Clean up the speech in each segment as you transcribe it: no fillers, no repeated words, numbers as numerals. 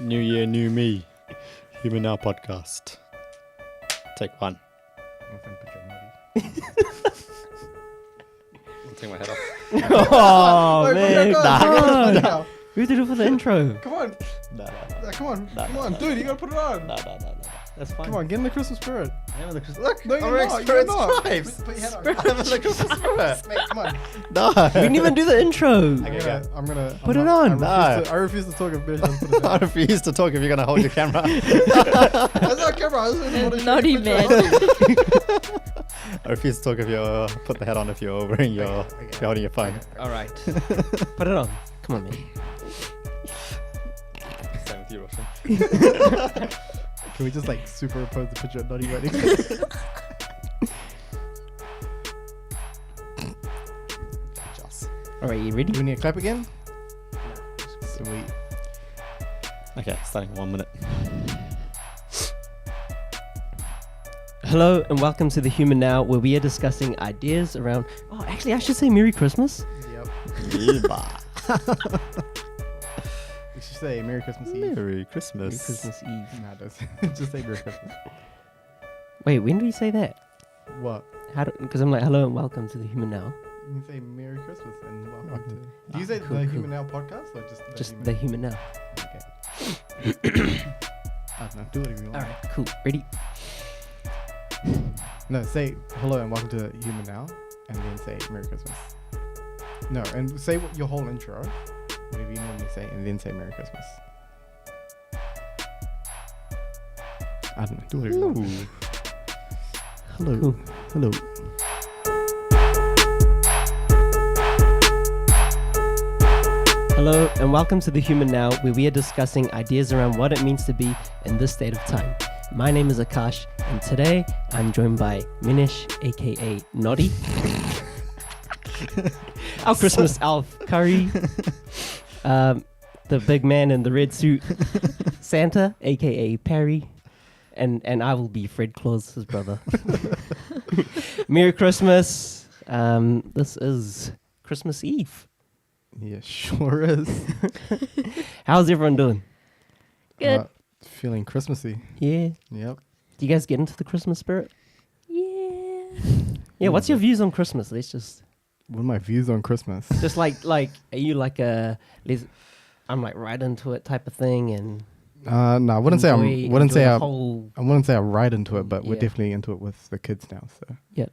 New year, new me. Human Now podcast. Take one. I'll take my head off. Oh, man. Nah. We did it for the intro. Come on. Nah. Come on, dude, you gotta put it on. Nah. That's fine. Come on, get in the Christmas spirit. I am in the Christmas. Look, no, I'm you're in not. Spirit You're not. Stripes. Put your head on. I'm in the Christmas spirit. Mate, come on. No. We didn't even do the intro. I'm gonna Put it on. I refuse to talk if Billy doesn't put it I on. refuse to talk if you're gonna hold your camera. That's not camera. I just want to Naughty man. I refuse to talk if you're put the head on if you're wearing your if you're holding your phone. All right. Put it on. Come on, man. Same with you, Roshan. Can we just like superimpose the picture of Naughty wedding? All right, you ready? Do we need to clap again? Sweet. Okay, starting in 1 minute. Hello and welcome to The Human Now, where we are discussing ideas around... Oh, actually, I should say Merry Christmas. Yep. Yeah. We should say Merry Christmas Eve. Merry Christmas. Merry Christmas Eve. Nah, just say Merry Christmas. Wait, when do we say that? What? Because I'm like, hello and welcome to The Human Now. You can say Merry Christmas and welcome to... Ah, Do you say cool, the cool. Human Now podcast or just The Human Now. Okay. I don't know. Do whatever you want. All right, cool. Ready? No, say hello and welcome to Human Now, and then say Merry Christmas. No, and say your whole intro, whatever you normally say, and then say Merry Christmas. I don't know. Do whatever you want. Ooh. Hello. Cool. Hello. Hello and welcome to The Human Now, where we are discussing ideas around what it means to be in this state of time. My name is Akash, and today I'm joined by Minish, aka Noddy, our Christmas elf, Curry, the big man in the red suit, Santa, aka Perry, and I will be Fred Claus, his brother. Merry Christmas. This is Christmas Eve. Yeah, sure is. How's everyone doing? Good. Feeling Christmassy. Yeah. Yep. Do you guys get into the Christmas spirit? Yeah. Yeah. What's your views on Christmas? Let's just What are my views on Christmas? like are you like I'm like right into it type of thing and No, I wouldn't say I'm. enjoy I the whole wouldn't say I'm right into it, but we're Yeah. definitely into it with the kids now. So Yep.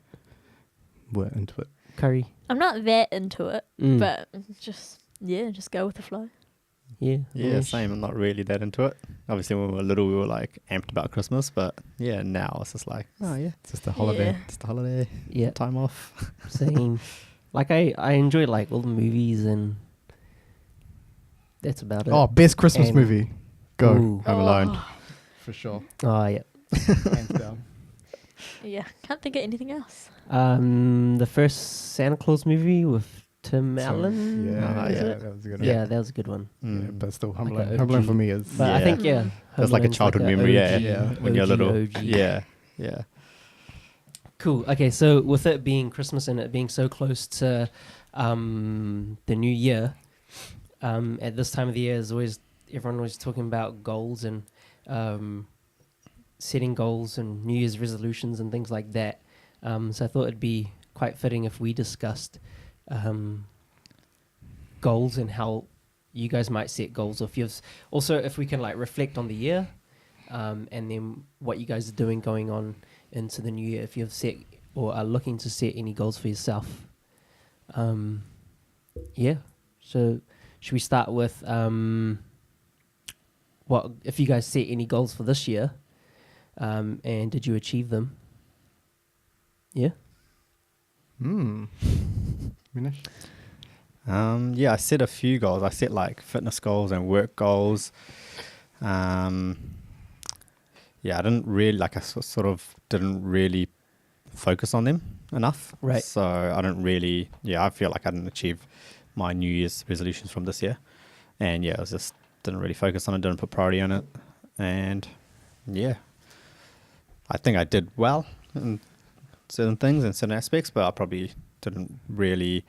we're into it. curry. I'm not that into it, Mm. but just go with the flow. Yeah. Yeah, same. I'm not really that into it. Obviously, when we were little, we were like amped about Christmas, but yeah, now it's just like, oh yeah, It's just a holiday. Yeah. it's the holiday, Yeah. time off. Same. Like I enjoy like all the movies and that's about it. Oh, best Christmas And- movie. Go. Ooh. Home Alone. For sure. Oh yeah. Hands down. Yeah, can't think of anything else. The first Santa Claus movie with Tim Allen. Yeah, is yeah, it? that was a good Yeah, one. that was a good one. Yeah, Mm. but still, Like Home a Alone. Home Alone OG. for me is. But I Yeah. think Mm. Home That's like a Alone's childhood a memory, yeah, yeah. when you're OG, little. OG. Yeah. Cool. Okay, so with it being Christmas and it being so close to the new year, at this time of the year is always everyone always talking about goals and setting goals and New Year's resolutions and things like that. So I thought it'd be quite fitting if we discussed goals and how you guys might set goals. Or if you've also if we can like reflect on the year, and then what you guys are doing going on into the new year, if you've set or are looking to set any goals for yourself. Yeah. So should we start with what if you guys set any goals for this year, and did you achieve them? Yeah. Minish. Yeah, I set a few goals. I set like fitness goals and work goals. Yeah, I didn't really I sort of didn't really focus on them enough. Right. So I didn't really. Yeah, I feel like I didn't achieve my New Year's resolutions from this year, and yeah, I was just didn't really focus on it. Didn't put priority on it, and yeah, I think I did well in certain things and certain aspects, but I probably didn't really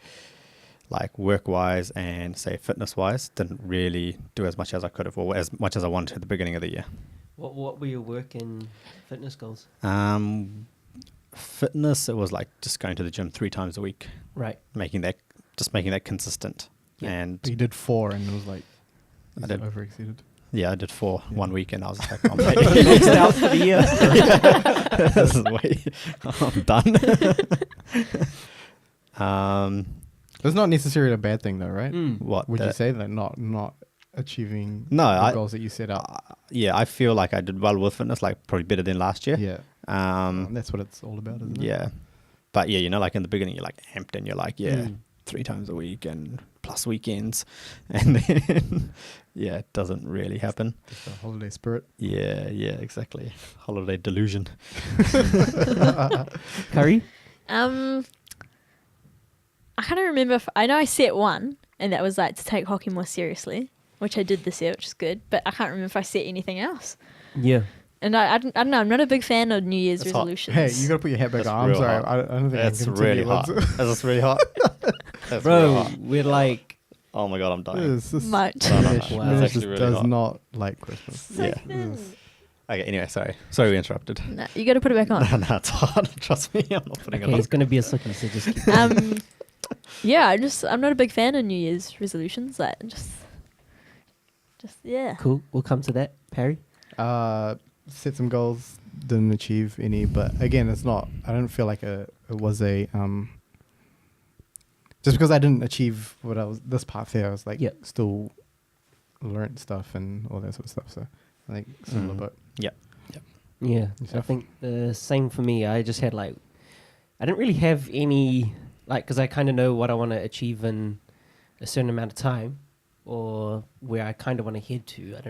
like work-wise and say fitness-wise, didn't really do as much as I could have, or as much as I wanted at the beginning of the year. What were your work and fitness goals? Fitness, it was like just going to the gym 3 times a week, Right. making that consistent. Yeah. And You did 4 and it was like, I did. over exceeded. yeah, I did 4 Yeah. 1 week, and I was just like, I'm ready. Maxed out for the year. This is way, I'm done. That's not necessarily a bad thing though, right? What Would you the- say that not achieving No, the I- goals that you set out? yeah, I feel like I did well with fitness, like probably better than last year. Yeah. That's what it's all about, isn't it? Yeah. But yeah, you know, like in the beginning, you're like amped and you're like, yeah, Mm. 3 times a week and plus weekends. And then, yeah, it doesn't really happen. Just the holiday spirit. Yeah, exactly. Holiday delusion. Curry? I can't remember. I know I set one, and that was like to take hockey more seriously, which I did this year, which is good. But I can't remember if I set anything else. Yeah. And I don't know. I'm not a big fan of New Year's That's hot. resolutions. Hey, you gotta put your head back That's on. I'm real sorry. hot. I don't think That's I can really continue. hot. Is this really hot? That's Bro, real hot. we're like, Oh my God, I'm dying. This Much. No, no, no. Milish- Wow. Milish That's actually just really does hot. not like Christmas. So Yeah. thin. Okay, anyway, sorry we interrupted. No, you got to put it back on. No, it's hot. Trust me, I'm not putting okay, it it's on. going to be a sookie, so just keep Yeah, I'm not a big fan of New Year's resolutions. Like, just yeah. Cool. We'll come to that. Perry? Set some goals, didn't achieve any, but again, it's not. I don't feel like it was a just because I didn't achieve what I was this part there. I was like Yep. still learnt stuff and all that sort of stuff. So I think similar, Mm. but Yeah, I Yourself? think the same for me. I just had like, I didn't really have any, like, because I kind of know what I want to achieve in a certain amount of time, or where I kind of want to head to. I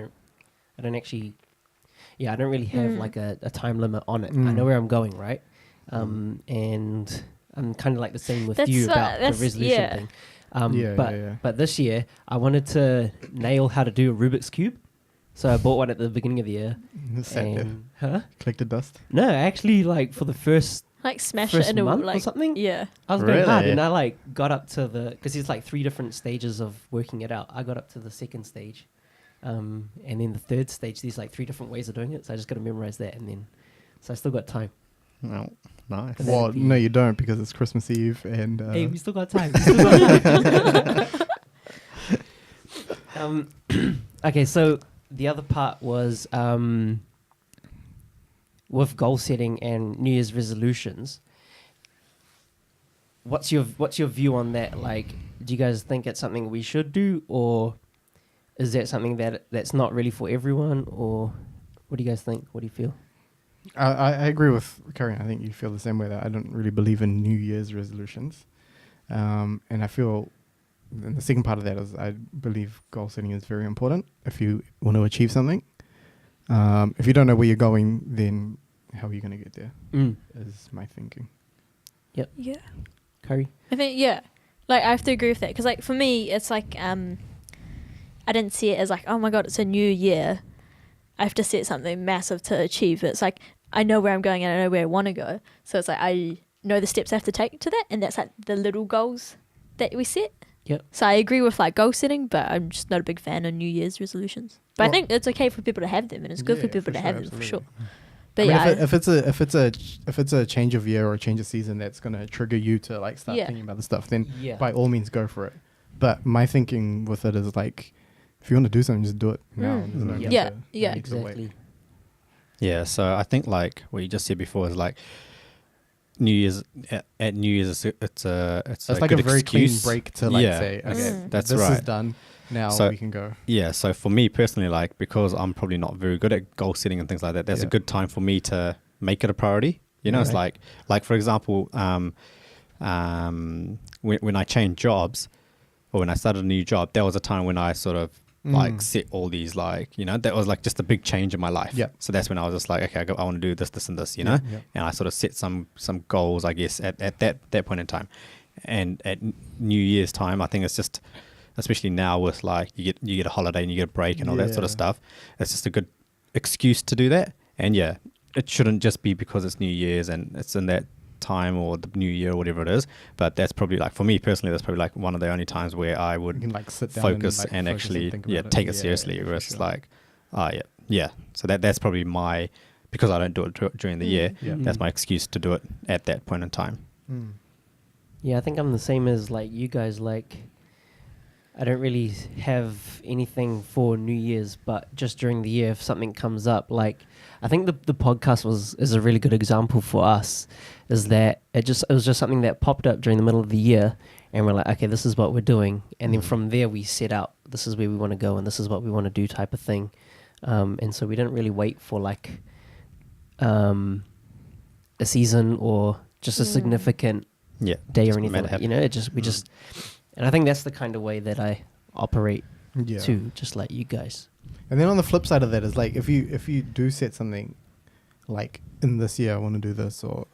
don't actually, I don't really have Mm. like a time limit on it. I Mm. know where I'm going, right? And I'm kind of like the same with That's you what- about the that's- resolution yeah. thing. Yeah. But this year I wanted to nail how to do a Rubik's Cube. So I bought one at the beginning of the year. Sat there, And, huh? collected dust. No, actually, like for the first Like smash first it into month or like something. Yeah. I was going hard, Really? and I like got up to because there's like 3 different stages of working it out. I got up to the second stage, and then the third stage. There's like 3 different ways of doing it, so I just got to memorize that, and then so I still got time. No, nice. And Well, that'd be- no, you don't because it's Christmas Eve and Hey, we still got time. We still got time. Okay, so the other part was with goal setting and New Year's resolutions. What's your view on that? Like, do you guys think it's something we should do, or is that something that's not really for everyone? Or what do you guys think? What do you feel? I agree with Karen. I think you feel the same way, that I don't really believe in New Year's resolutions. And I feel, and the second part of that is I believe goal setting is very important if you want to achieve something. If you don't know where you're going, then how are you going to get there, is my thinking. Yeah. Curry? I think like I have to agree with that because like for me it's like I didn't see it as like, oh my God, it's a new year, I have to set something massive to achieve it. It's like I know where I'm going and I know where I want to go, so it's like I know the steps I have to take to that, and that's like the little goals that we set. Yep. So I agree with like goal setting, but I'm just not a big fan of New Year's resolutions. But I Well- think it's okay for people to have them, and it's good for Yeah, people for to sure, have them for sure. absolutely. But I mean, yeah, if it's a change of year or a change of season that's going to trigger you to like start Yeah. thinking about the stuff, then Yeah. by all means go for it. But my thinking with it is like, if you want to do something, just do it now. Mm. There's no Yeah. need Yeah, to- no yeah. need to wait. Exactly. Yeah, so I think like what you just said before is like New Year's at New Year's it's It's like a good very excuse. clean break to like Yeah. say, okay, Mm. That's this is right. done. Now So- we can go. Yeah, so for me personally, like because I'm probably not very good at goal setting and things like that, that's a Yeah. good time for me to make it a priority. You know, it's Right. like for example, when I changed jobs or when I started a new job, there was a time when I sort of like set all these like, you know, that was like just a big change in my life. Yeah. So that's when I was just like, okay, I want to do this, this, and this, you know. Yeah. And I sort of set some goals, I guess, at that point in time. And at New Year's time, I think it's just, especially now with like you get a holiday and you get a break and all that sort of Yeah. stuff, it's just a good excuse to do that. And yeah, it shouldn't just be because it's New Year's and it's in that time or the new year or whatever it is. But that's probably like, for me personally, that's probably like one of the only times where I You would can like sit down focus and, like, and focus actually think about it. take it seriously. for Where it's sure. like, yeah. So that's probably my, because I don't do it during the year, Yeah. that's my excuse to do it at that point in time. Mm. Yeah, I think I'm the same as like you guys. Like, I don't really have anything for New Year's, but just during the year, if something comes up, like I think the podcast is a really good example for us. Is that it was just something that popped up during the middle of the year, and we're like, okay, this is what we're doing, and then from there we set out, this is where we want to go, and this is what we want to do, type of thing. And so we didn't really wait for like a season or just a significant Yeah. day just or anything. made it Like, happen. you know, it just we just, and I think that's the kind of way that I operate Yeah. too, just like you guys. And then on the flip side of that is like if you do set something like in this year I want to do this, or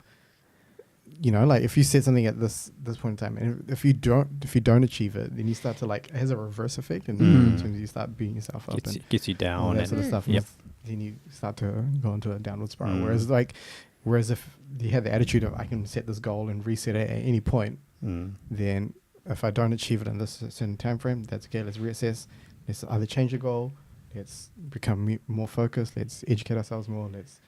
you know, like if you set something at this point in time, and if you don't achieve it, then you start to like, it has a reverse effect, and in terms of you start beating yourself up Gets you and down. all that And sort of stuff. Yep. And then you start to go into a downward spiral. Mm. Whereas if you had the attitude of I can set this goal and reset it at any point, then if I don't achieve it in this certain time frame, that's okay. Let's reassess. Let's either change the goal. Let's become more focused. Let's educate ourselves more. Let's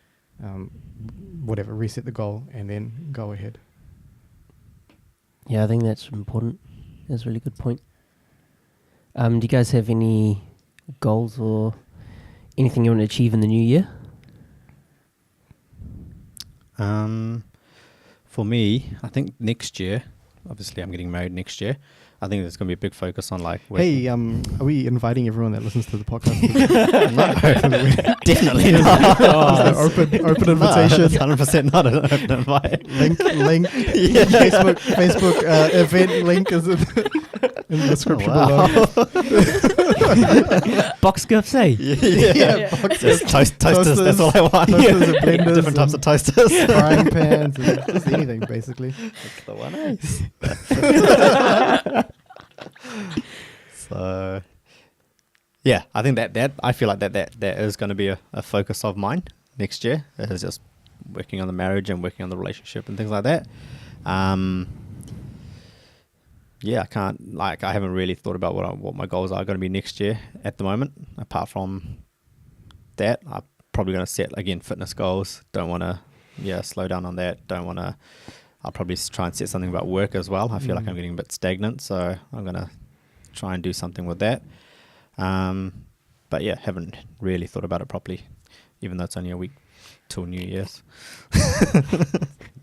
whatever, reset the goal and then go ahead. Yeah, I think that's important. That's a really good point. Do you guys have any goals or anything you want to achieve in the new year? For me, I think next year, obviously I'm getting married next year. I think there's going to be a big focus on like... Hey, are we inviting everyone that listens to the podcast? Definitely Is not. there open invitation? 100% not an open invite. link. Facebook event link is in the description below. Box gifts, eh? Yeah, boxes, Just toasters, that's all I want. toasters and blenders Different types of and toasters. frying pans, and just anything basically. That's the one, So, yeah, I think that I feel like that is going to be a focus of mine next year. It is just working on the marriage and working on the relationship and things like that. Yeah, I haven't really thought about what my goals are going to be next year at the moment. Apart from that, I'm probably going to set again fitness goals. Don't want to slow down on that. I'll probably try and set something about work as well. I feel like I'm getting a bit stagnant, so I'm going to try and do something with that. But yeah, haven't really thought about it properly, even though it's only a week till New Year's.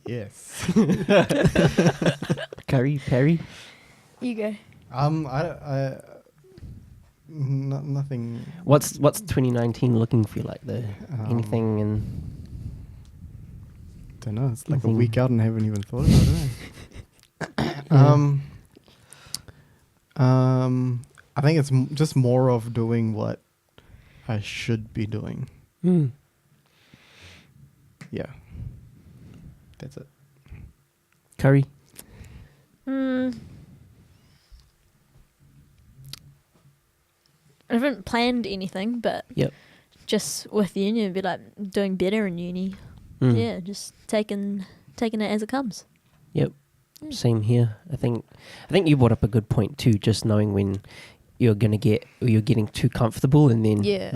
Yes. Perry? You go. Nothing. What's 2019 looking for you like though? Anything in... Don't know. It's like Nothing. a week out and I haven't even thought about it. I think it's just more of doing what I should be doing. Yeah. That's it. Curry? I haven't planned anything, but Yep. just with uni, it'd be like doing better in uni. Yeah, just taking it as it comes. Yep. Same here. I think you brought up a good point too, just knowing when you're getting too comfortable and then Yeah.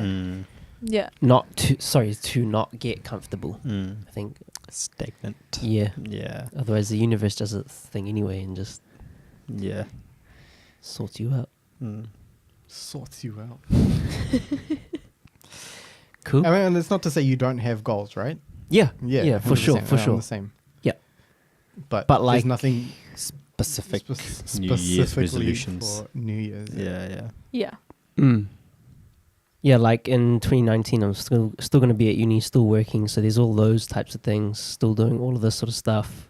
to not get comfortable. I think Stagnant. yeah. Yeah. Otherwise the universe does its thing anyway and just Yeah. sorts you out. Sorts you out. Cool. I mean, and it's not to say you don't have goals, right? Yeah, Yeah, for sure, 100%. for I'm sure. the same. Yeah. But like there's nothing Specific spec- New Year's specifically resolutions. for New Year's. Yeah. Yeah. Yeah, like in 2019, I'm still going to be at uni, still working. So there's all those types of things, still doing all of this sort of stuff.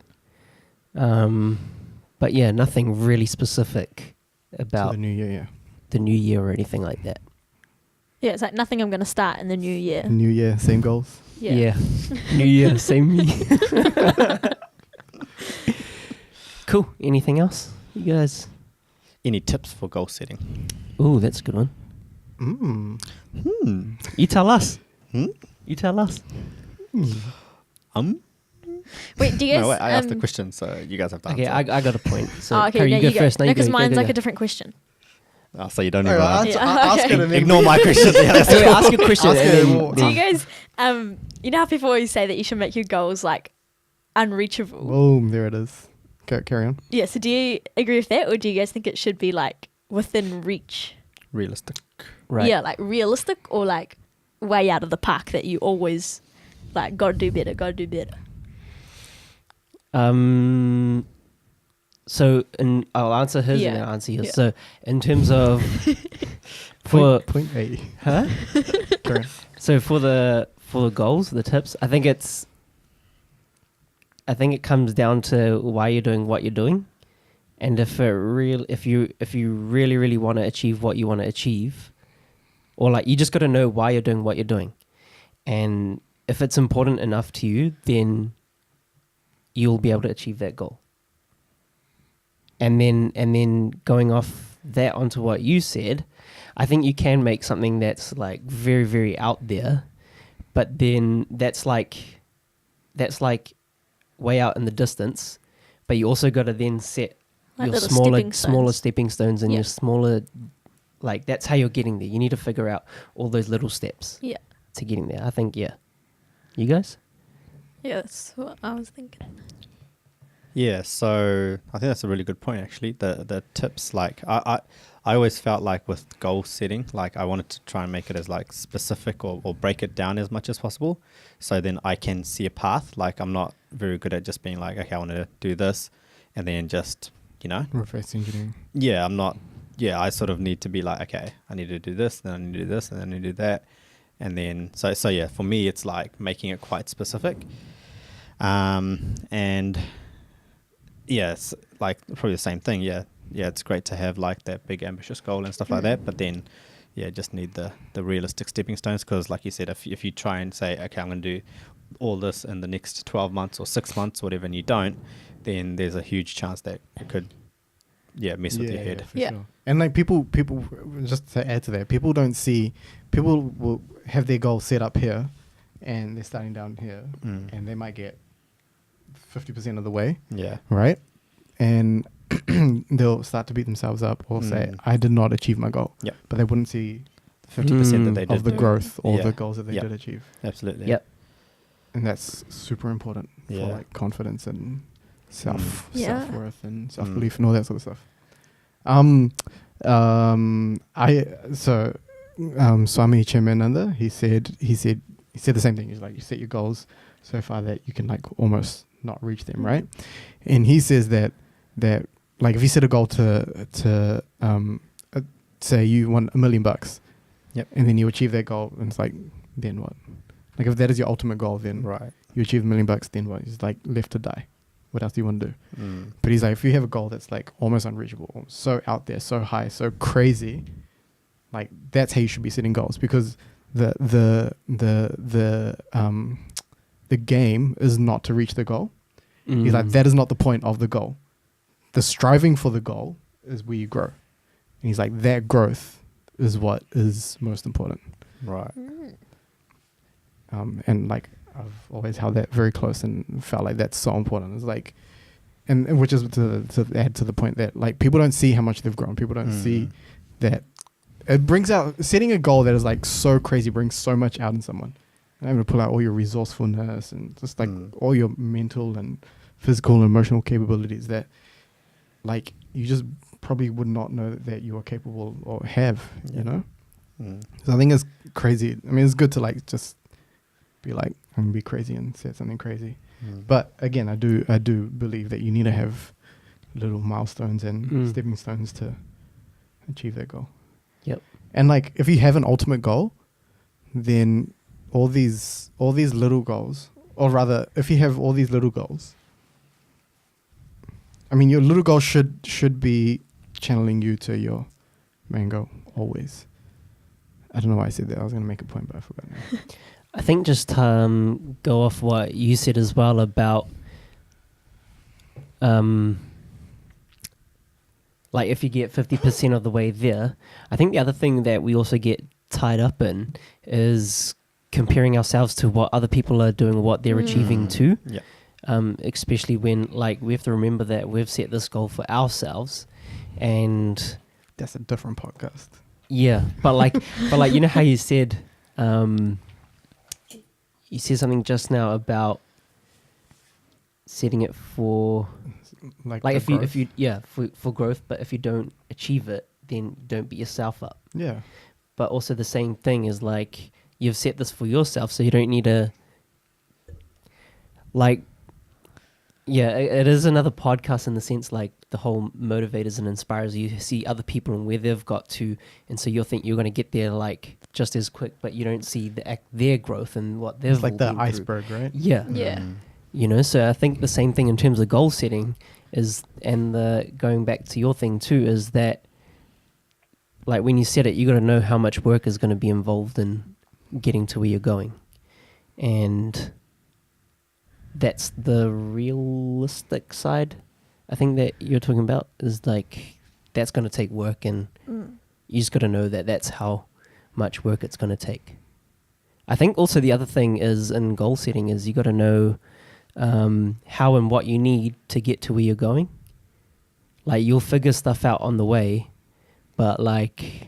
But yeah, nothing really specific about the New Year, yeah. the new year or anything like that. Yeah, it's like nothing I'm going to start in the new year. New Year, same goals. Yeah. New year, same year. Cool. Anything else, you guys? Any tips for goal setting? Ooh, that's a good one. You tell us. Hmm? You tell us. Wait, do you guys? No, wait, I asked the question, so you guys have to Okay, answer. I got a point. So Oh, okay, Carrie, no, you go first. No, you because go, mine's go, like go. a different question. Oh, so you don't Oh, even I'll answer. ask it and then Ignore my question. Yeah, that's So wait, ask your question. Ask and it then- more. Do you guys? You know how people always say that you should make your goals like unreachable. Boom, there it is. Carry on. Yeah. So do you agree with that, or do you guys think it should be like within reach? Realistic. Right. Yeah, like realistic, or like way out of the park that you always like gotta do better, gotta do better. So, I'll answer his Yeah. and then I'll answer yours. Yeah. So, in terms of for Point A. huh? Carry on. So for the goals, the tips, I think it comes down to why you're doing what you're doing, and if you really want to achieve what you want to achieve, or like you just got to know why you're doing what you're doing, and if it's important enough to you, then you'll be able to achieve that goal. And then going off that onto what you said, I think you can make something that's like very, very out there, but then that's like way out in the distance, but you also got to then set Like your little smaller stepping stones. stepping stones and Yeah. your smaller, like that's how you're getting there. You need to figure out all those little steps Yeah. to getting there. I think, yeah. You guys? Yeah, that's what I was thinking. Yeah, so I think that's a really good point actually. The tips, like I always felt like with goal setting, like I wanted to try and make it as like specific or break it down as much as possible, so then I can see a path. Like I'm not very good at just being like, okay, I want to do this and then just, Reverse engineering. yeah, I'm not, yeah, I sort of need to be like, okay, I need to do this, then I need to do this, and then I need to do that. And then, so yeah, for me, it's like making it quite specific. And yeah, it's like probably the same thing. Yeah, it's great to have like that big ambitious goal and stuff like that. But then, yeah, just need the realistic stepping stones, because like you said, if you try and say, okay, I'm going to do all this in the next 12 months or 6 months, whatever, and you don't, then there's a huge chance that it could, mess with your head. For Yeah. sure. And like people, just to add to that, people will have their goal set up here, and they're starting down here, and they might get 50% of the way, Yeah. right? And they'll start to beat themselves up or say, I did not achieve my goal. Yep. But they wouldn't see 50% that they did of the do. growth or Yeah. the goals that they Yep. did achieve. Absolutely. Yep. And that's super important for Yeah. like confidence and Yeah. self-worth and self-belief and all that sort of stuff. Swami Chimananda, he said the same thing. He's like, you set your goals so far that you can like almost not reach them, right? And he says that like if you set a goal to say you want $1 million, Yep. and then you achieve that goal, and it's like, then what? Like if that is your ultimate goal, then Right. you achieve $1 million, then what? It's like left to die. What else do you want to do? Mm. But he's like, if you have a goal that's like almost unreachable, so out there, so high, so crazy, like that's how you should be setting goals, because the game is not to reach the goal. He's like, that is not the point of the goal. The striving for the goal is where you grow. And he's like, that growth is what is most important. Right. And like I've always held that very close and felt like that's so important. It's like, and which is to add to the point that like people don't see how much they've grown. People don't see that it brings out, setting a goal that is like so crazy brings so much out in someone. And able to pull out all your resourcefulness and just like all your mental and physical and emotional capabilities that like you just probably would not know that you are capable or have, you know? So I think it's crazy. I mean, it's good to like just be like, I'm gonna be crazy and set something crazy. But again, I do believe that you need to have little milestones and stepping stones to achieve that goal. Yep. And like, if you have an ultimate goal, then all these little goals, or rather, if you have all these little goals, I mean, your little goal should be channeling you to your main goal always. I don't know why I said that. I was going to make a point, but I forgot now. I think just go off what you said as well about like if you get 50% of the way there. I think the other thing that we also get tied up in is comparing ourselves to what other people are doing, what they're achieving too. Yeah. especially when like we have to remember that we've set this goal for ourselves, and That's a different podcast. yeah, but like you know how you said something just now about setting it for Like if growth. you for growth, but if you don't achieve it, then don't beat yourself up. Yeah. But also the same thing is like you've set this for yourself, so you don't need to like it is another podcast in the sense like the whole motivators and inspires. You see other people and where they've got to, and so you'll think you're going to get there like just as quick, but you don't see their growth and what they've It's like all the been through. iceberg, right? Yeah. Yeah. You know, so I think the same thing in terms of goal setting is, and the going back to your thing too, is that like when you set it, you got to know how much work is going to be involved in getting to where you're going. And that's the realistic side, I think, that you're talking about, is like that's going to take work, and you just got to know that that's how much work it's going to take. I think also the other thing is in goal setting is you got to know how and what you need to get to where you're going. Like you'll figure stuff out on the way, but like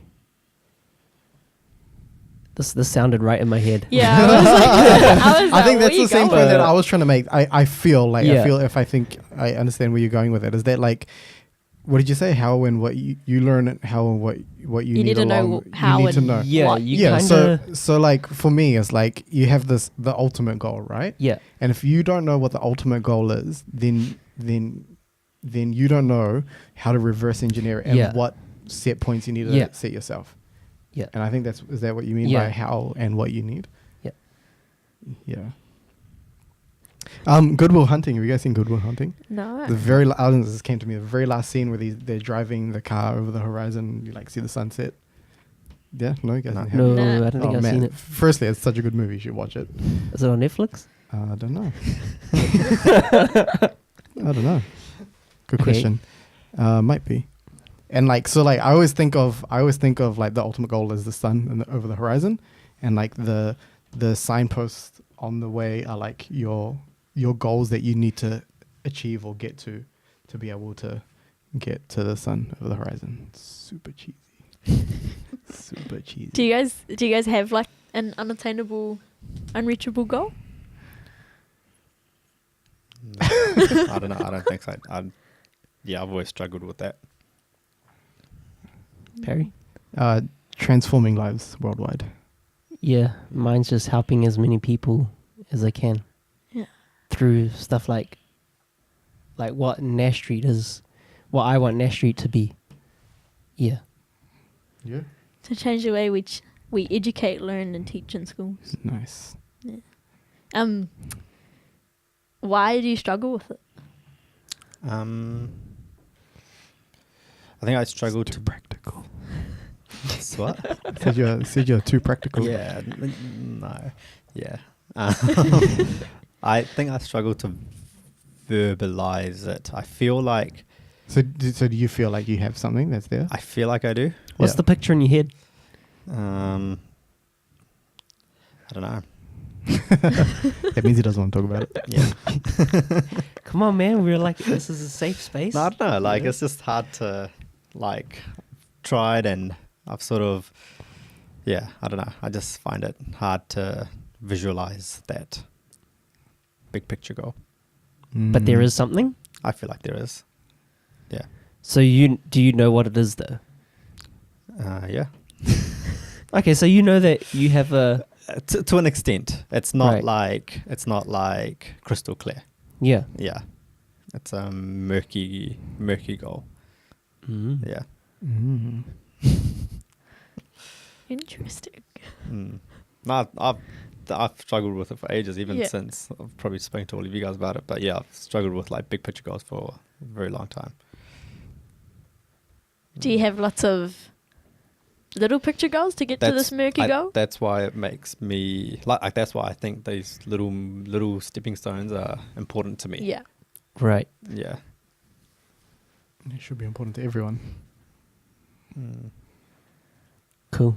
this sounded right in my head. Yeah, I was like, I think where that's you the same going? point that I was trying to make. I feel like Yeah. if I think I understand where you're going with it, is that like, what did you say? How and what you learn it, how and what you You need to know along, how you need to and know. Yeah, what. you Yeah, kinda, so like for me, it's like you have the ultimate goal, right? yeah, And if you don't know what the ultimate goal is, then you don't know how to reverse engineer it and Yeah. what set points you need to Yeah. set yourself. Yeah. And I think is that what you mean Yeah. by how and what you need? Yeah. Yeah. Good Will Hunting. Have you guys seen Good Will Hunting? No. The this came to me. The very last scene where they're driving the car over the horizon. You like see the sunset. Yeah, no, you guys No. haven't? no, Nah. I don't think Oh, I've man. seen it. Firstly, it's such a good movie. You should watch it. Is it on Netflix? I don't know. I don't know. Good Okay. question. Might be. And like so, like I always think of like the ultimate goal is the sun over the horizon, and like the signposts on the way are like your goals that you need to achieve or get to be able to get to the sun over the horizon. Super cheesy. Super cheesy. Do you guys have like an unattainable, unreachable goal? No, I don't know. I don't think so. I've always struggled with that. Perry? Transforming lives worldwide. Yeah, mine's just helping as many people as I can. Yeah. Through stuff like what Nash Street is, what I want Nash Street to be. Yeah. Yeah. To change the way we educate, learn, and teach in schools. Nice. Why do you struggle with it? I think I struggled Too to. practical. What? said you're too practical. Yeah. No. Yeah. I think I struggle to verbalize it. I feel like So do you feel like you have something that's there? I feel like I do. What's Yeah. the picture in your head? I don't know. That means he doesn't want to talk about it. Yeah. Come on, man. We're like, this is a safe space. No, I don't know. Like, it's just hard to, like, tried and I've sort of, yeah, I don't know. I just find it hard to visualize that big picture goal. But there is something. I feel like there is. Yeah. So do you know what it is though? Yeah. Okay, so you know that you have a To an extent. It's not Right. like crystal clear. yeah. Yeah. It's a murky goal. Mm. Yeah. Mm. Interesting. No, I've struggled with it for ages, even Yeah. since I've probably spoken to all of you guys about it. But yeah, I've struggled with like big picture goals for a very long time. Do you have lots of little picture goals to get to this murky goal? That's why it makes me like. That's why I think these little stepping stones are important to me. Yeah. Right. Yeah. It should be important to everyone. Cool.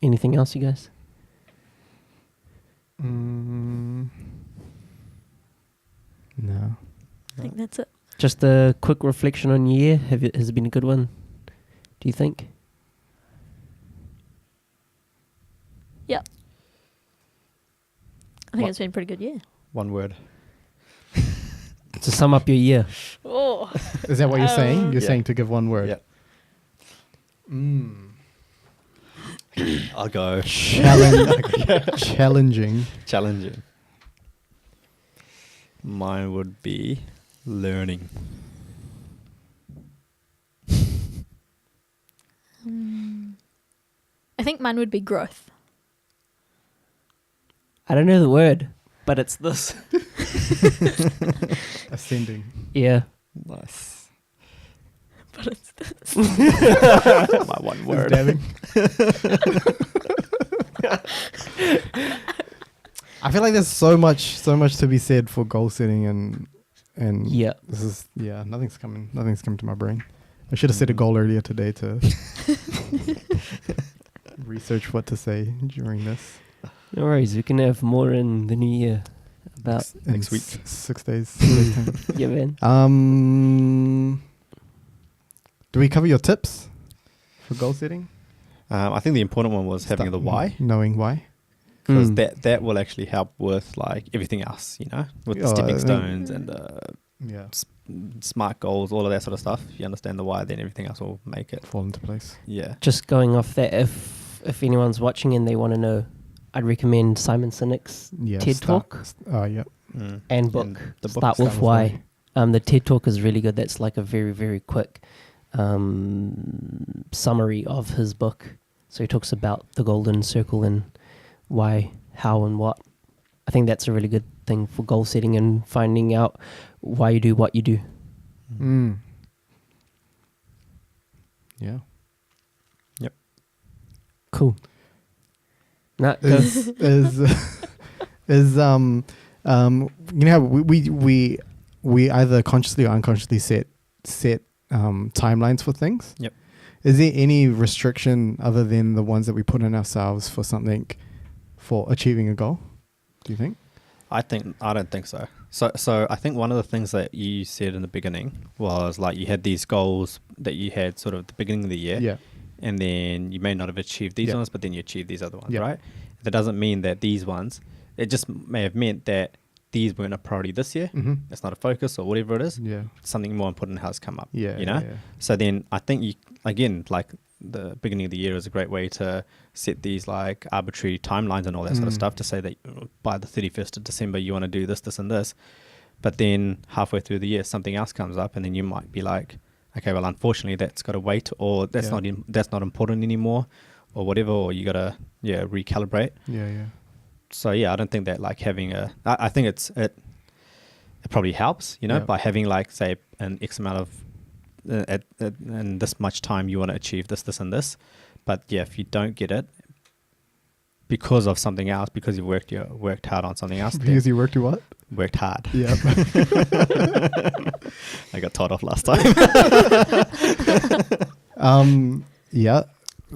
Anything else, you guys? No. that's it. Just a quick reflection on your year. Has it been a good one? Do you think? Yeah. I think What? it's been a pretty good year. One word. To sum up your year. Oh. Is that what you're saying? You're Yeah. saying to give one word. Yeah. Mm. I'll go. Challenging. Challenging. Mine would be learning. I think mine would be growth. I don't know the word, but it's this. Ascending. Yeah. Nice. But it's this. My one Is word. dabbing. I feel like there's so much to be said for goal setting and Yeah. this is nothing's coming to my brain. I should have set a goal earlier today to research what to say during this. No worries. We can have more in the new year. About Next week. 6 days. 6 days time. yeah, man. Do we cover your tips for goal setting? I think the important one was having the why, Knowing why. because Mm. that will actually help with like everything else, with the Oh, stepping stones and the Yeah. smart goals, all of that sort of stuff. If you understand the why, then everything else will make it. Fall into place. Yeah. Just going off that, if anyone's watching and they want to know, I'd recommend Simon Sinek's Yeah. TED Talk Yeah. Mm. and book. And the book, Start with Why. The TED Talk is really good. That's like a very, very quick summary of his book. So he talks about the golden circle and why, how, and what. I think that's a really good thing for goal setting and finding out why you do what you do. Mm. Yeah. Cool. Nah, go. is you know how we either consciously or unconsciously set timelines for things. Yep. Is there any restriction other than the ones that we put on ourselves for something, for achieving a goal? Do you think? I don't think so. So I think one of the things that you said in the beginning was like you had these goals that you had sort of at the beginning of the year. Yeah. And then you may not have achieved these Yeah. ones, but then you achieved these other ones, Yeah. right? That doesn't mean that these ones, it just may have meant that these weren't a priority this year. Mm-hmm. It's not a focus or whatever it is. Yeah. Something more important has come up, Yeah. you know? Yeah. So then I think you, again, like the beginning of the year is a great way to set these like arbitrary timelines and all that sort of stuff to say that by the 31st of December, you want to do this, this, and this. But then halfway through the year, something else comes up and then you might be like, okay, well, unfortunately, that's got to wait, or that's that's not important anymore, or whatever, or you got to recalibrate. Yeah. Yeah. So I don't think that like having I think it probably helps, Yeah. by having like say an X amount of in this much time you want to achieve this, this, and this. But yeah, if you don't get it because of something else, because you've worked hard on something else, Because you worked to what? worked hard. Yeah. I got told off last time. Yeah.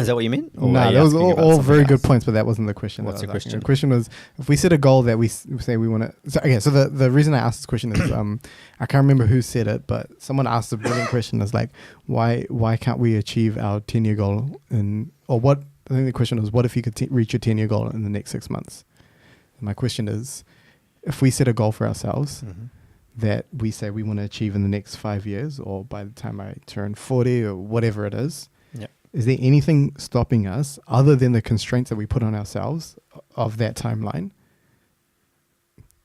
Is that what you mean? Or No, are you that was asking about all something very good else? points, but that wasn't the question. What's that the I was asking. question? The question was, if we set a goal that we say we want to... So the reason I asked this question is, I can't remember who said it, but someone asked a brilliant question. Is like, why can't we achieve our 10-year goal I think the question was, what if you could reach your 10-year goal in the next 6 months? And my question is, if we set a goal for ourselves Mhm. that we say we want to achieve in the next 5 years, or by the time I turn 40 or whatever it is, Yep. is there anything stopping us other than the constraints that we put on ourselves of that timeline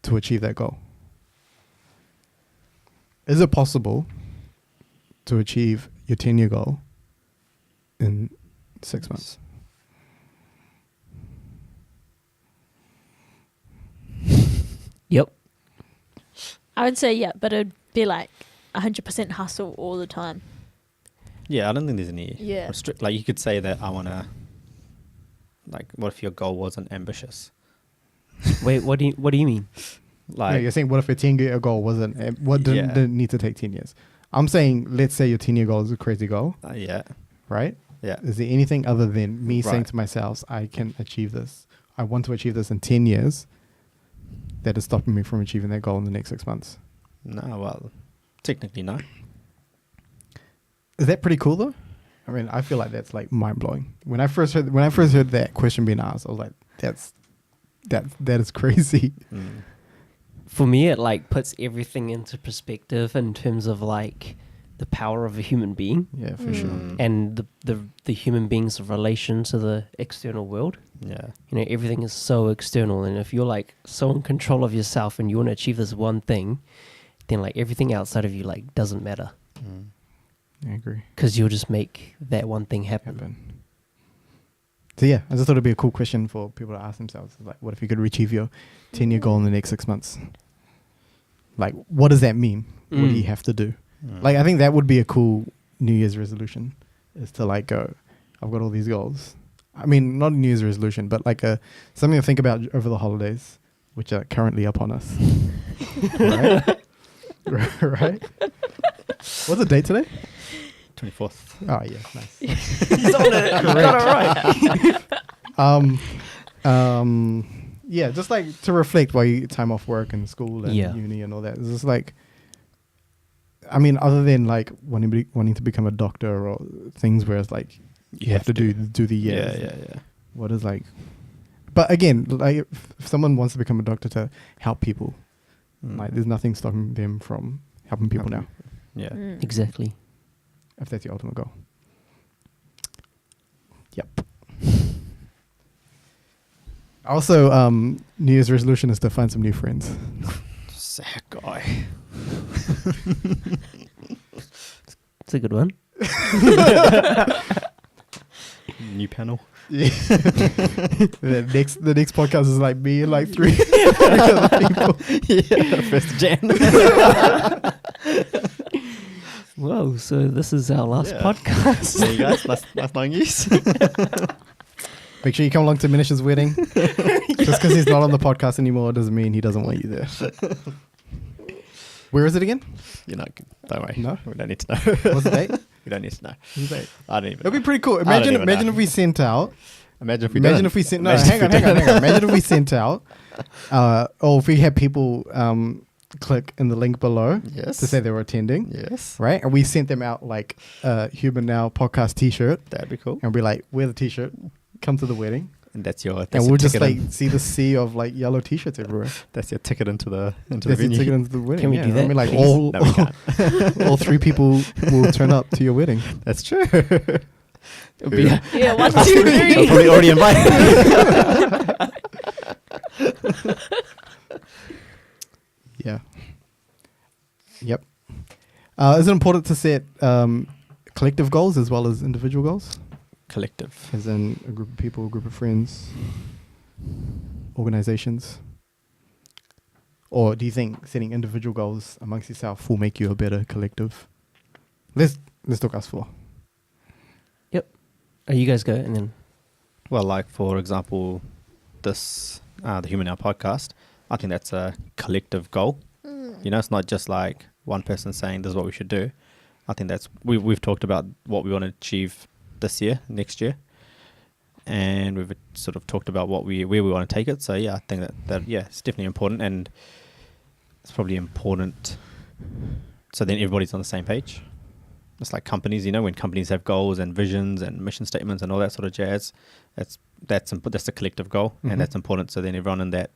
to achieve that goal? Is it possible to achieve your 10-year goal in 6 months? Yep. I would say yeah, but it'd be like 100% hustle all the time. Yeah, I don't think there's any Yeah. like you could say that I want to, like, what if your goal wasn't ambitious? Wait, what do you mean? Like, You're saying, what if a 10-year goal wasn't, didn't need to take 10 years? I'm saying, let's say your 10-year goal is a crazy goal, yeah, right? yeah. Is there anything other than me saying Right. to myself, I can achieve this, I want to achieve this in 10 years, that is stopping me from achieving that goal in the next 6 months? No, well, Technically, no. Is that pretty cool though? I mean, I feel like that's like mind blowing. When I first heard that question being asked, I was like, that is crazy. Mm. For me, it like puts everything into perspective in terms of like the power of a human being Yeah, for sure. Mm. and the human being's relation to the external world. Yeah. You know, everything is so external, and if you're like so in control of yourself and you want to achieve this one thing, then like everything outside of you like doesn't matter Mm. I agree. because you'll just make that one thing happen. So yeah, I just thought it'd be a cool question for people to ask themselves. Like, what if you could achieve your 10-year goal in the next 6 months? Like, what does that mean? What do you have to do? Mm. Like, I think that would be a cool New Year's resolution, is to like go, I've got all these goals. I mean, not a New Year's resolution, but like something to think about over the holidays, which are currently upon us. Right? Right? What's the date today? 24th. Oh, yeah, nice. He's on it. Got it right. Yeah, just like to reflect while you time off work and school and Yeah. uni and all that. It's just like, I mean, other than like wanting to become a doctor or things where it's like you have to do the years. Yeah. What is like, but again, like if someone wants to become a doctor to help people, Mm. like there's nothing stopping them from helping people now, Yeah. Mm. Exactly. if that's your ultimate goal. Yep. Also, New Year's resolution is to find some new friends. Sad guy. It's a good one. New panel. Yeah. the next podcast is like me and like 3 other people. Yeah. 1st Jan. Whoa, so this is our last Yeah. podcast. There you guys. Last 9 years. Make sure you come along to Minish's wedding. Just because he's not on the podcast anymore doesn't mean he doesn't want you there. Where is it again? You're not. Don't worry. No? We don't need to know. What's the date? We don't need to know. What's the date? I don't even. It'd be pretty cool. I don't Imagine even know. if we sent out. Imagine if we. Imagine didn't. if we sent. No, Imagine hang if on, we hang on, didn't. hang on. Imagine if we sent out. Or if we had people click in the link below Yes. to say they were attending, Yes. right? And we sent them out like a Human Now podcast T-shirt, That'd be cool. and be like, wear the T-shirt, come to the wedding, And that's your. That's and your we'll just ticket like in. see the sea of like yellow T-shirts everywhere. That's your ticket into the That's venue. your ticket into the wedding. Can we yeah. do that, I mean, like please? all No, we can't. all 3 people will turn up to your wedding. That's true. It'll be Yeah. Yeah, 1, 2, They're 3. probably already invited. Yeah. Yep. Is it important to set collective goals as well as individual goals? Collective. As in a group of people, a group of friends, organizations? Or do you think setting individual goals amongst yourself will make you a better collective? Let's talk us 4. Oh, you guys go, and then Well, like for example, this the Human Now podcast. I think that's a collective goal. You know, it's not just like one person saying this is what we should do. I think that's we've talked about what we want to achieve this year, next year, and we've sort of talked about where we want to take it. So yeah, I think that yeah, it's definitely important, and it's probably important. So then everybody's on the same page. It's like companies, you know, when companies have goals and visions and mission statements and all that sort of jazz. That's a collective goal, Mhm. and that's important. So then everyone in that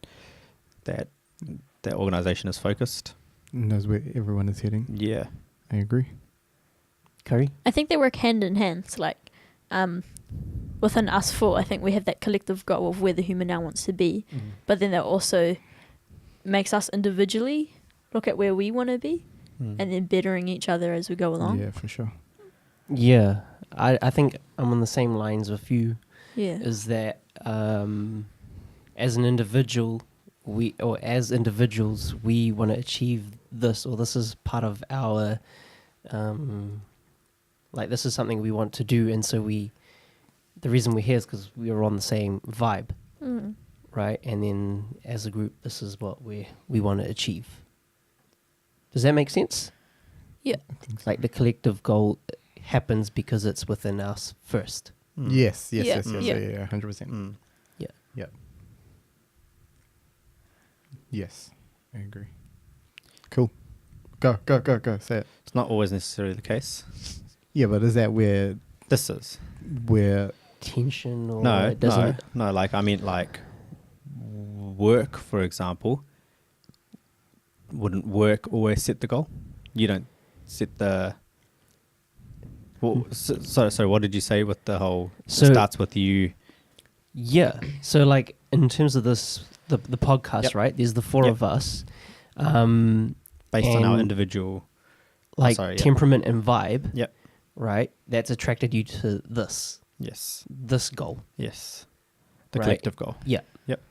organization is focused. Knows where everyone is heading. Yeah. I agree. Curry. I think they work hand in hand. So like, within us 4, I think we have that collective goal of where the Human Now wants to be. But then that also makes us individually look at where we want to be, and then bettering each other as we go along. Yeah, for sure. Yeah, I think I'm on the same lines with you. Yeah. Is that as an individual, as individuals, we want to achieve this, or this is part of our, like this is something we want to do, and so the reason we're here is because we are on the same vibe, Mm. right? And then as a group, this is what we want to achieve. Does that make sense? Yeah. Like the collective goal happens because it's within us first. Yes, Yeah. yes, Yeah. yeah, 100%. Mm. Yes, I agree. Cool. Go. Say it. It's not always necessarily the case. Yeah, but is that where This is. Tension or No, it doesn't. no. Like, I mean, like, work, for example, wouldn't work always set the goal? You don't set the... Well, so what did you say with the whole... So- it starts with you... Yeah. So like in terms of this, the podcast, Yep. right? There's the four Yep. of us. Based on our and individual... like sorry, yep. temperament and vibe, Yep. right? That's attracted you to Yes. this goal. Yes. The Right. collective goal. Yeah. Yep.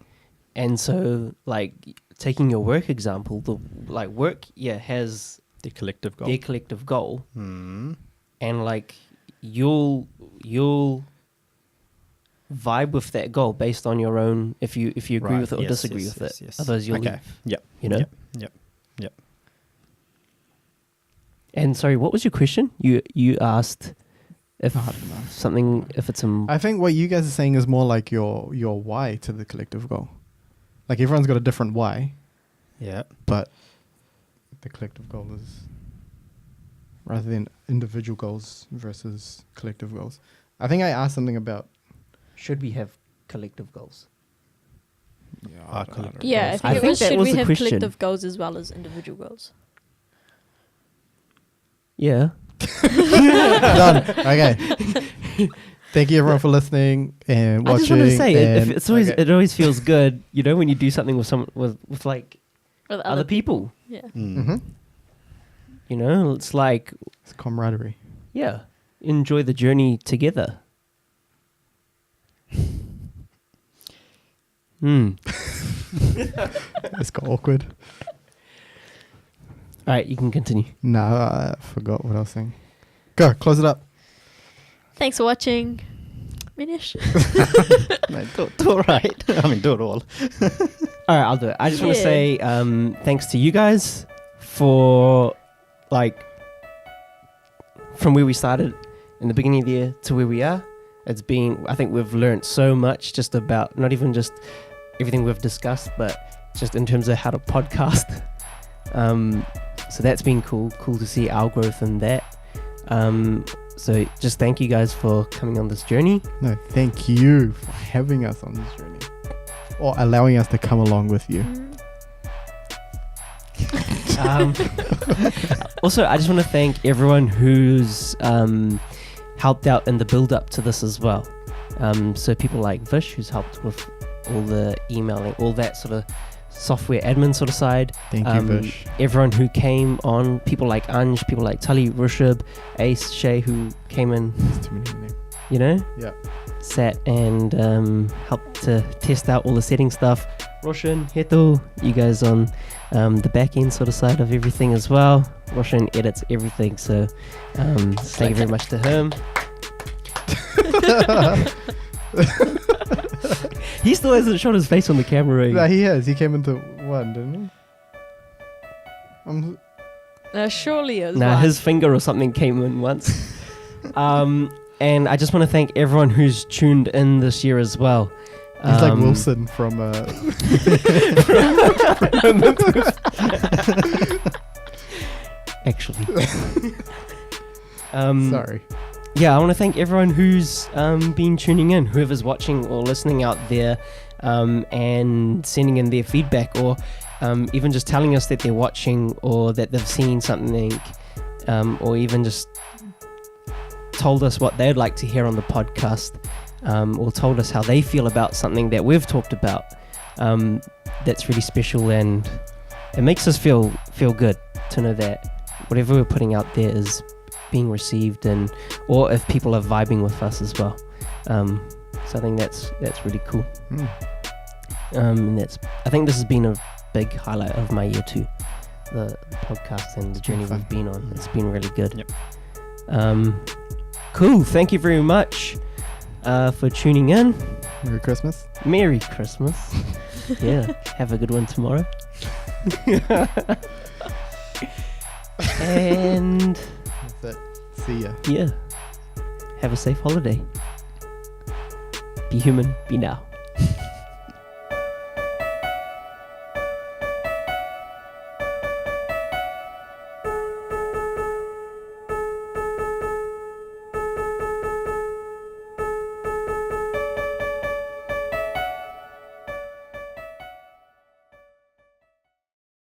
And so like taking your work example, the like work, has The collective goal. their collective goal, Hmm. and like you'll vibe with that goal based on your own, if you agree Right. with it or Yes, disagree yes, with yes, it. yes. Otherwise you'll Okay. leave. Yep. You know? Yep. And sorry, what was your question? You asked if I don't know. something, if it's I think what you guys are saying is more like your why to the collective goal. Like everyone's got a different why, Yeah. but the collective goal is rather than individual goals versus collective goals. I think I asked something about should we have collective goals? Our collective Yeah, goals. I think it was that should was we the have question. collective goals as well as individual goals? Yeah. Done. Okay. Thank you everyone for listening and I watching. just want to say and it's always okay. it always feels good, when you do something with some with like Or the other people. Yeah. Mm. It's like It's camaraderie. enjoy the journey together. It's got awkward. All right, you can continue. No, I forgot what I was saying. Go, close it up. Thanks for watching. Minish. No, do it right. I mean, do it all. All right, I'll do it. I just want to Yeah. say thanks to you guys for from where we started in the beginning of the year to where we are. It's been, I think we've learned so much just about, not even just everything we've discussed, but just in terms of how to podcast. So that's been cool to see our growth in that. So just thank you guys for coming on this journey. No, thank you for having us on this journey. Or allowing us to come along with you. Also, I just want to thank everyone who's helped out in the build up to this as well. So people like Vish, who's helped with all the emailing, all that sort of software admin sort of side. Thank you, Vish. Everyone who came on, people like Anj, people like Tully, Rushab, Ace, Shay, who came in, There's too many names. Yeah. sat and helped to test out all the setting stuff. Roshan, Heto, you guys on the back end sort of side of everything as well. Roshan edits everything, so thank you very much to him. He still hasn't shown his face on the camera. No, he has. He came into one, didn't he? Surely it was Nah, one. his finger or something came in once. And I just want to thank everyone who's tuned in this year as well. He's like Wilson from... Actually. Sorry. Yeah, I want to thank everyone who's been tuning in, whoever's watching or listening out there, and sending in their feedback, or even just telling us that they're watching or that they've seen something, or even just told us what they'd like to hear on the podcast, or told us how they feel about something that we've talked about. That's really special, and it makes us feel good to know that whatever we're putting out there is being received, and or if people are vibing with us as well. So I think that's really cool. And I think this has been a big highlight of my year too, the podcast and the journey we've been on. It's been really good. Yep. Cool. Thank you very much for tuning in. Merry Christmas. Merry Christmas. Yeah. Have a good one tomorrow. And That's it. See ya. yeah, have a safe holiday. Be human, be now.